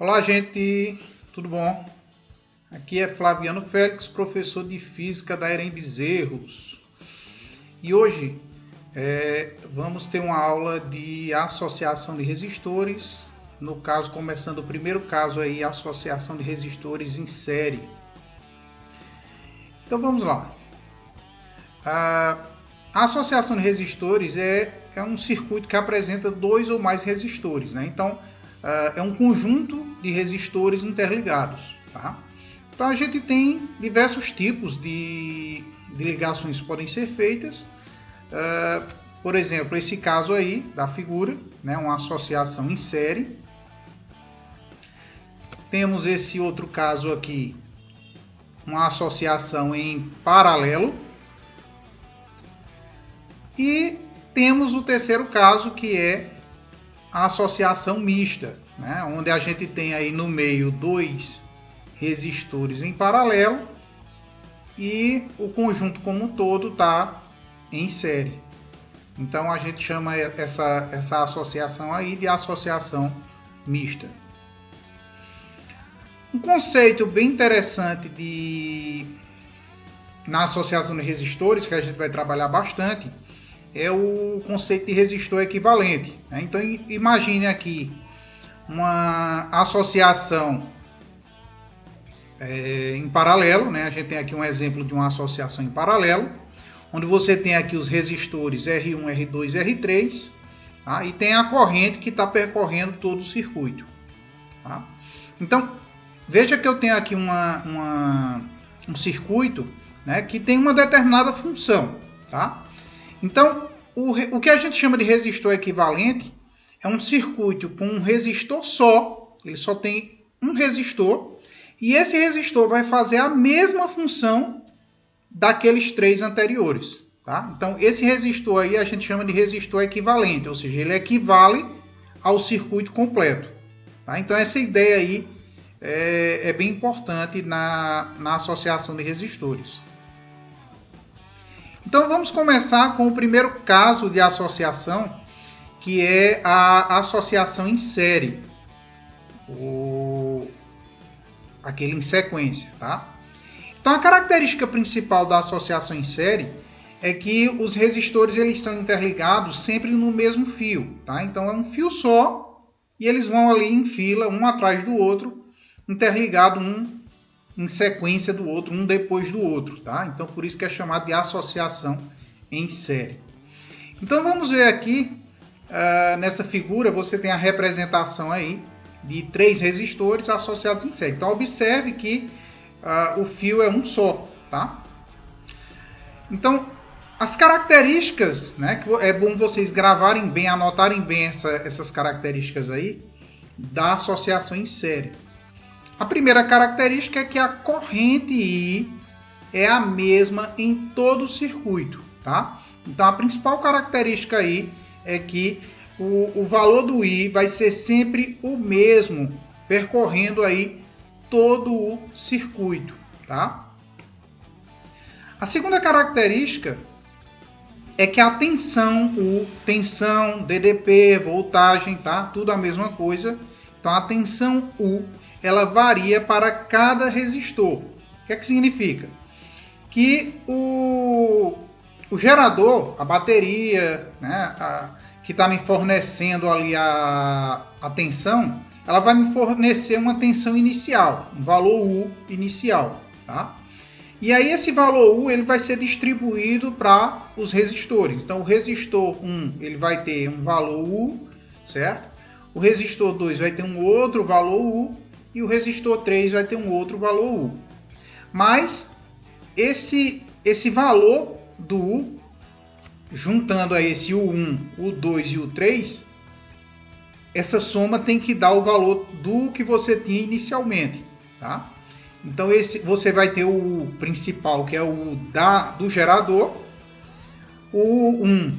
Olá, gente, tudo bom? Aqui é Flaviano Félix, professor de Física da EREM Bezerros. E hoje vamos ter uma aula de associação de resistores. No caso, começando o primeiro caso aí, associação de resistores em série. Então vamos lá. A associação de resistores é um circuito que apresenta dois ou mais resistores, né? Então é um conjunto de resistores interligados, tá? Então a gente tem diversos tipos de ligações que podem ser feitas. Por exemplo, esse caso aí da figura, né? Uma associação em série. Temos esse outro caso aqui, uma associação em paralelo. E temos o terceiro caso, que é a associação mista, né? Onde a gente tem aí no meio dois resistores em paralelo e o conjunto como um todo está em série. Então a gente chama essa associação aí de associação mista. Um conceito bem interessante na associação de resistores, que a gente vai trabalhar bastante, é o conceito de resistor equivalente, né? Então imagine aqui uma associação em paralelo, né? A gente tem aqui um exemplo de uma associação em paralelo, onde você tem aqui os resistores R1, R2, R3, tá? E tem a corrente que está percorrendo todo o circuito, tá? Então veja que eu tenho aqui um circuito, né, que tem uma determinada função, tá? Então, o que a gente chama de resistor equivalente é um circuito com um resistor só, ele só tem um resistor, e esse resistor vai fazer a mesma função daqueles três anteriores, tá? Então, esse resistor aí a gente chama de resistor equivalente, ou seja, ele equivale ao circuito completo, tá? Então, essa ideia aí é bem importante na associação de resistores. Então vamos começar com o primeiro caso de associação, que é a associação em série, aquele em sequência, tá? Então a característica principal da associação em série é que os resistores eles são interligados sempre no mesmo fio, tá? Então é um fio só e eles vão ali em fila, um atrás do outro, interligado um em sequência do outro, um depois do outro, tá? Então por isso que é chamado de associação em série. Então vamos ver aqui, nessa figura você tem a representação aí de três resistores associados em série. Então observe que o fio é um só, tá? Então as características, né, que é bom vocês gravarem bem, anotarem bem essas características aí da associação em série. A primeira característica é que a corrente I é a mesma em todo o circuito, tá? Então a principal característica aí é que o valor do I vai ser sempre o mesmo, percorrendo aí todo o circuito, tá? A segunda característica é que a tensão U, tensão, DDP, voltagem, tá? Tudo a mesma coisa. Então a tensão U ela varia para cada resistor. O que é que significa? Que o gerador, a bateria, né, que está me fornecendo ali a tensão, ela vai me fornecer uma tensão inicial, um valor U inicial, tá? E aí esse valor U ele vai ser distribuído para os resistores. Então o resistor 1 ele vai ter um valor U, certo? O resistor 2 vai ter um outro valor U e o resistor 3 vai ter um outro valor U. Mas esse valor do U, juntando a esse U1, U2 e U3, essa soma tem que dar o valor do que você tinha inicialmente, tá? Então você vai ter o U principal, que é o U do gerador, o U1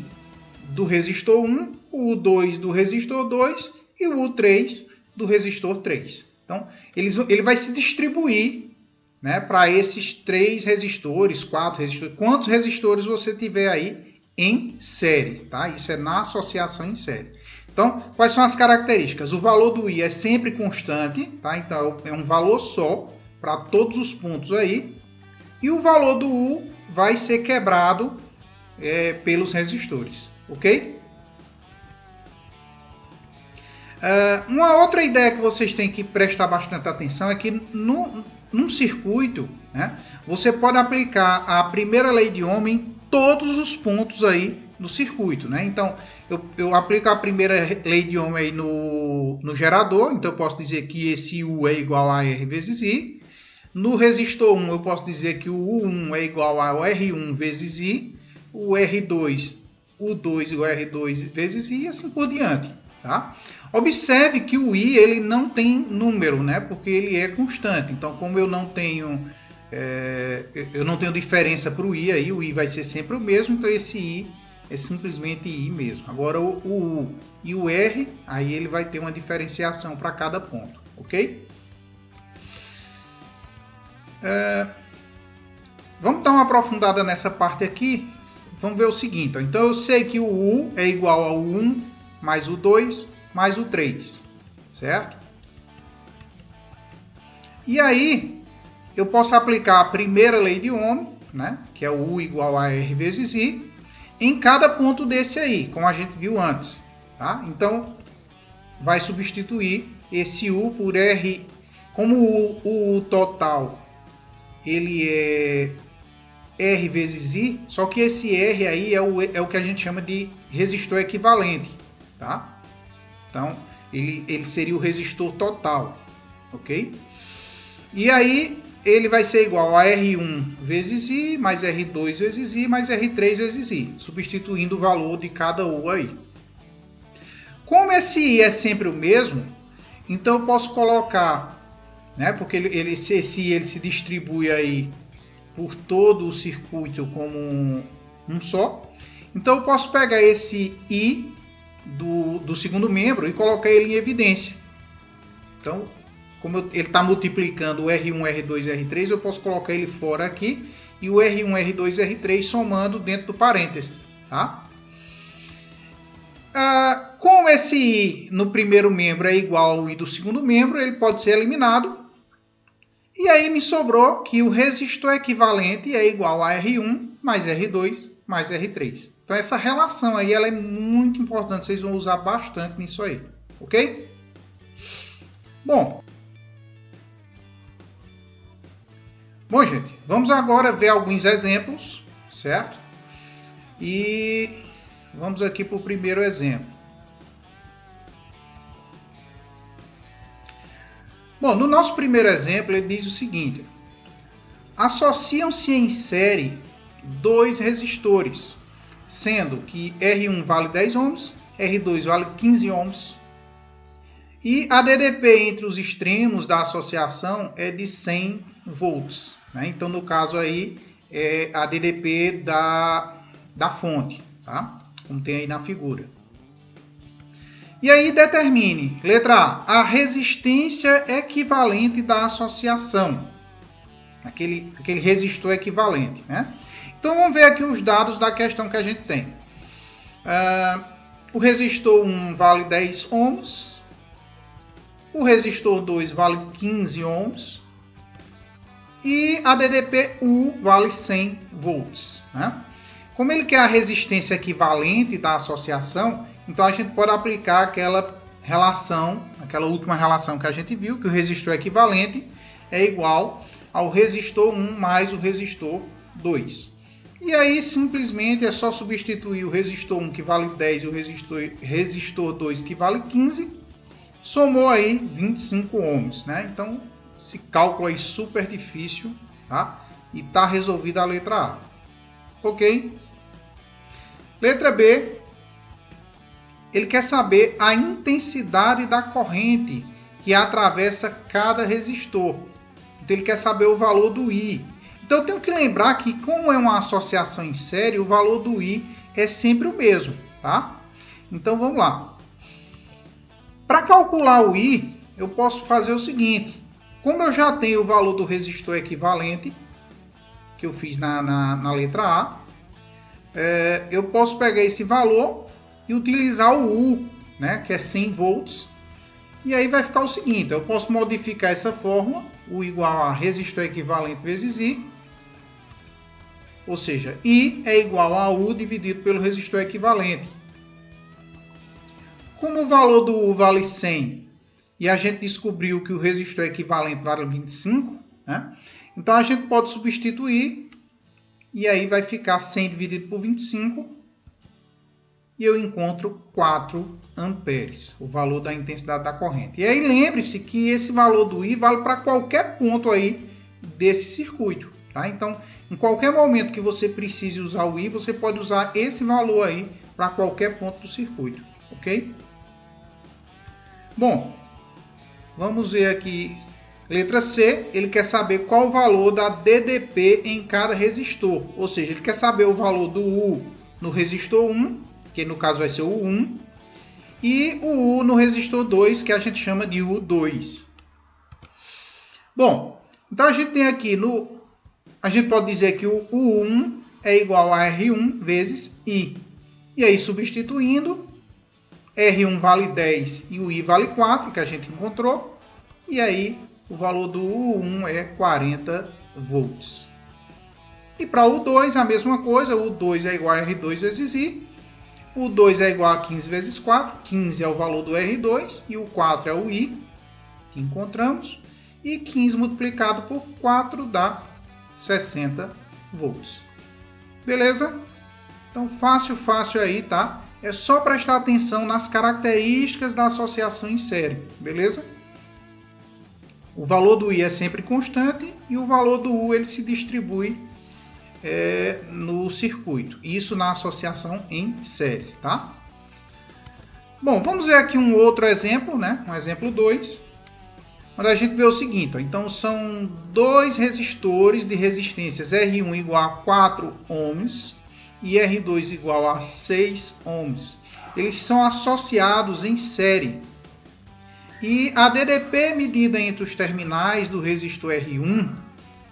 do resistor 1, o U2 do resistor 2 e o U3 do resistor 3. Então, ele vai se distribuir, né, para esses 3 resistores, 4 resistores, quantos resistores você tiver aí em série, tá? Isso é na associação em série. Então, quais são as características? O valor do I é sempre constante, tá? Então é um valor só para todos os pontos aí. E o valor do U vai ser quebrado pelos resistores, ok? Uma outra ideia que vocês têm que prestar bastante atenção é que num circuito, né, você pode aplicar a primeira lei de Ohm em todos os pontos aí do circuito, né? Então, eu aplico a primeira lei de Ohm aí no gerador, então eu posso dizer que esse U é igual a R vezes I. No resistor 1, eu posso dizer que o U1 é igual ao R1 vezes I, o R2, U2 igual a R2 vezes I e assim por diante, tá? Observe que o I ele não tem número, né? Porque ele é constante. Então, como eu não tenho diferença para o I, o I vai ser sempre o mesmo. Então, esse I é simplesmente I mesmo. Agora, o U e o R, aí ele vai ter uma diferenciação para cada ponto, ok? Vamos dar uma aprofundada nessa parte aqui. Vamos ver o seguinte. Então, eu sei que o U é igual ao 1 mais o 2 mais o 3, certo? E aí, eu posso aplicar a primeira lei de Ohm, né, que é o U igual a R vezes I, em cada ponto desse aí, como a gente viu antes. Tá? Então, vai substituir esse U por R, como o U total ele é R vezes I, só que esse R aí é o que a gente chama de resistor equivalente, tá? Então, ele seria o resistor total, ok? E aí, ele vai ser igual a R1 vezes I, mais R2 vezes I, mais R3 vezes I, substituindo o valor de cada U aí. Como esse I é sempre o mesmo, então eu posso colocar, né, porque esse I ele se distribui aí por todo o circuito como um só. Então eu posso pegar esse I do segundo membro e colocar ele em evidência. Então, como ele está multiplicando o R1, R2 e R3, eu posso colocar ele fora aqui e o R1, R2 e R3 somando dentro do parêntese. Tá? Como esse I no primeiro membro é igual ao I do segundo membro, ele pode ser eliminado. E aí me sobrou que o resistor equivalente é igual a R1 mais R2 mais R3. Então essa relação aí ela é muito importante, vocês vão usar bastante nisso aí, ok? Bom, gente, vamos agora ver alguns exemplos, certo? E vamos aqui para o primeiro exemplo. Bom, no nosso primeiro exemplo ele diz o seguinte: associam-se em série dois resistores, sendo que R1 vale 10 ohms, R2 vale 15 ohms, e a DDP entre os extremos da associação é de 100 volts. Né? Então, no caso aí, é a DDP da fonte, tá? Como tem aí na figura. E aí determine, letra A resistência equivalente da associação. Aquele resistor equivalente, né? Então vamos ver aqui os dados da questão que a gente tem. O resistor 1 vale 10 ohms, o resistor 2 vale 15 ohms e a DDP U vale 100 volts. Né? Como ele quer a resistência equivalente da associação, então a gente pode aplicar aquela relação, aquela última relação que a gente viu, que o resistor equivalente é igual ao resistor 1 mais o resistor 2. E aí simplesmente é só substituir o resistor 1 que vale 10 e o resistor 2 que vale 15, somou aí 25 ohms, né? Então esse cálculo aí super difícil, tá? E está resolvida a letra A. Ok? Letra B, ele quer saber a intensidade da corrente que atravessa cada resistor. Então ele quer saber o valor do I. Então eu tenho que lembrar que, como é uma associação em série, o valor do I é sempre o mesmo, tá? Então vamos lá. Para calcular o I, eu posso fazer o seguinte. Como eu já tenho o valor do resistor equivalente, que eu fiz na letra A, eu posso pegar esse valor e utilizar o U né, que é 100 volts. E aí vai ficar o seguinte, eu posso modificar essa fórmula, U igual a resistor equivalente vezes I, ou seja, I é igual a U dividido pelo resistor equivalente. Como o valor do U vale 100 e a gente descobriu que o resistor equivalente vale 25, né? Então a gente pode substituir e aí vai ficar 100 dividido por 25 e eu encontro 4 amperes, o valor da intensidade da corrente. E aí lembre-se que esse valor do I vale para qualquer ponto aí desse circuito, tá? Então, em qualquer momento que você precise usar o I, você pode usar esse valor aí para qualquer ponto do circuito, ok? Bom, vamos ver aqui, letra C, ele quer saber qual o valor da DDP em cada resistor, ou seja, ele quer saber o valor do U no resistor 1, que no caso vai ser o U1, e o U no resistor 2, que a gente chama de U2. Bom, então a gente tem aqui, a gente pode dizer que o U1 é igual a R1 vezes I. E aí, substituindo, R1 vale 10 e o I vale 4, que a gente encontrou. E aí, o valor do U1 é 40 volts. E para o U2, a mesma coisa, o U2 é igual a R2 vezes I. O 2 é igual a 15 vezes 4, 15 é o valor do R2 e o 4 é o I, que encontramos. E 15 multiplicado por 4 dá 60 volts. Beleza? Então, fácil aí, tá? É só prestar atenção nas características da associação em série, beleza? O valor do I é sempre constante e o valor do U ele se distribui no circuito. Isso na associação em série, tá? Bom, vamos ver aqui um outro exemplo, né? Um exemplo 2, onde a gente vê o seguinte, ó. Então são dois resistores de resistências R1 igual a 4 ohms e R2 igual a 6 ohms. Eles são associados em série. E a DDP medida entre os terminais do resistor R1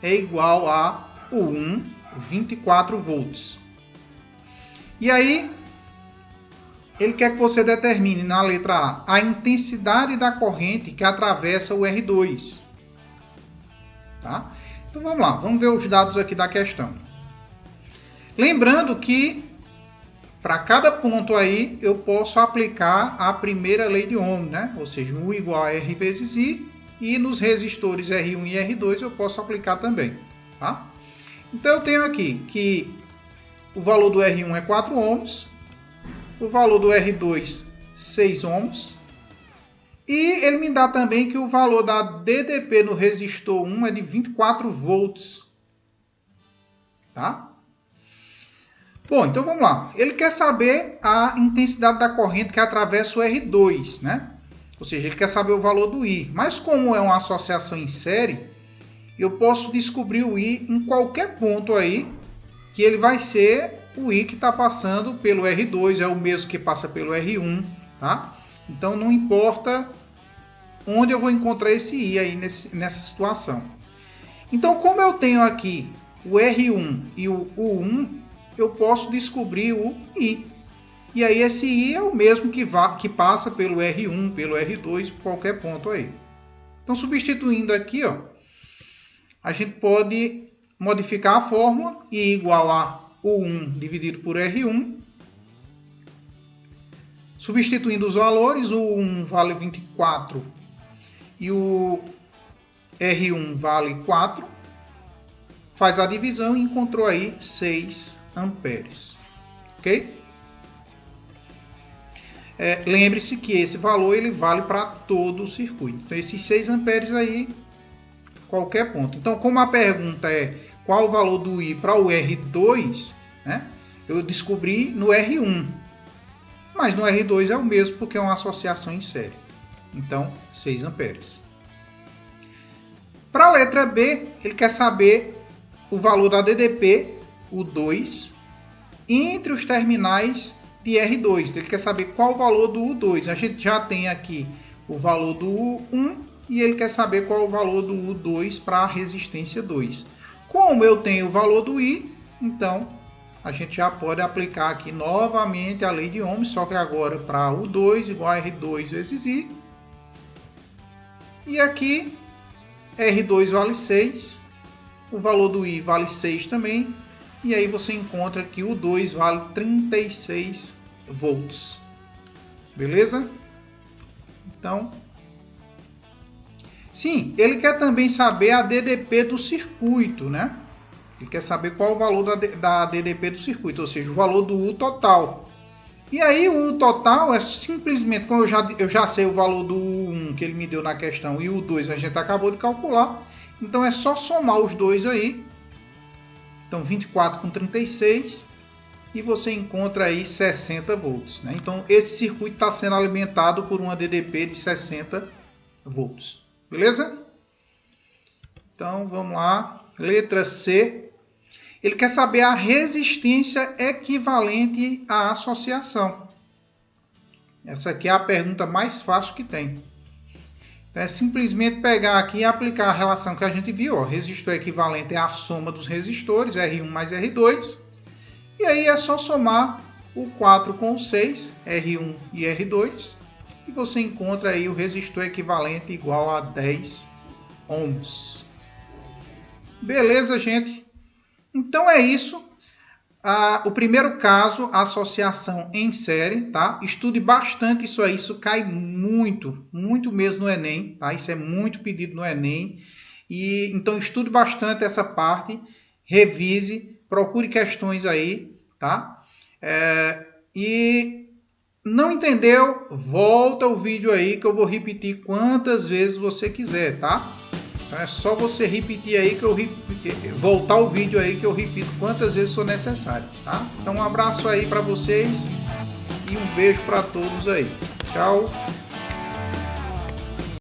é igual a U1 24 volts. E aí, ele quer que você determine na letra A intensidade da corrente que atravessa o R2. Tá? Então vamos lá, vamos ver os dados aqui da questão. Lembrando que para cada ponto aí eu posso aplicar a primeira lei de Ohm, né? Ou seja, U igual a R vezes I, e nos resistores R1 e R2 eu posso aplicar também, tá? Então eu tenho aqui que o valor do R1 é 4 ohms, o valor do R2 6 ohms, e ele me dá também que o valor da DDP no resistor 1 é de 24 volts. Tá? Bom, então vamos lá. Ele quer saber a intensidade da corrente que atravessa o R2, né? Ou seja, ele quer saber o valor do I. Mas como é uma associação em série, eu posso descobrir o I em qualquer ponto aí, que ele vai ser o I que está passando pelo R2, é o mesmo que passa pelo R1, tá? Então não importa onde eu vou encontrar esse I aí nessa situação. Então, como eu tenho aqui o R1 e o U1, eu posso descobrir o I. E aí esse I é o mesmo que passa pelo R1, pelo R2, por qualquer ponto aí. Então, substituindo aqui, ó, a gente pode modificar a fórmula, I igual a U1 dividido por R1. Substituindo os valores, o U1 vale 24 e o R1 vale 4. Faz a divisão e encontrou aí 6 amperes. Ok? Lembre-se que esse valor ele vale para todo o circuito. Então, esses 6 amperes aí, qualquer ponto. Então, como a pergunta é qual o valor do I para o R2, né, eu descobri no R1. Mas no R2 é o mesmo porque é uma associação em série. Então, 6 amperes. Para a letra B, ele quer saber o valor da DDP, o 2, entre os terminais de R2. Ele quer saber qual o valor do U2. A gente já tem aqui o valor do U1 e ele quer saber qual o valor do U2 para a resistência 2. Como eu tenho o valor do I, então a gente já pode aplicar aqui novamente a lei de Ohm, só que agora para U2 igual a R2 vezes I. E aqui R2 vale 6, o valor do I vale 6 também, e aí você encontra que o 2 vale 36 volts. Beleza? Então, sim, ele quer também saber a DDP do circuito, né? Ele quer saber qual o valor da DDP do circuito, ou seja, o valor do U total. E aí o U total é simplesmente, como eu já sei o valor do U1 que ele me deu na questão e o U2 a gente acabou de calcular, então é só somar os dois aí. Então 24 com 36 e você encontra aí 60 volts, né? Então esse circuito está sendo alimentado por uma DDP de 60 volts, beleza? Então vamos lá, letra C. Ele quer saber a resistência equivalente à associação. Essa aqui é a pergunta mais fácil que tem. Então, é simplesmente pegar aqui e aplicar a relação que a gente viu. Ó. Resistor equivalente é a soma dos resistores, R1 mais R2. E aí é só somar o 4 com o 6, R1 e R2. E você encontra aí o resistor equivalente igual a 10 ohms. Beleza, gente? Então é isso. O primeiro caso, a associação em série, tá? Estude bastante isso aí, isso cai muito mesmo no Enem, tá? Isso é muito pedido no Enem. E então estude bastante essa parte, revise, procure questões aí, tá? E não entendeu? Volta o vídeo aí que eu vou repetir quantas vezes você quiser, tá? Então é só você repetir aí voltar o vídeo aí que eu repito quantas vezes for necessário, tá? Então um abraço aí para vocês e um beijo para todos aí. Tchau.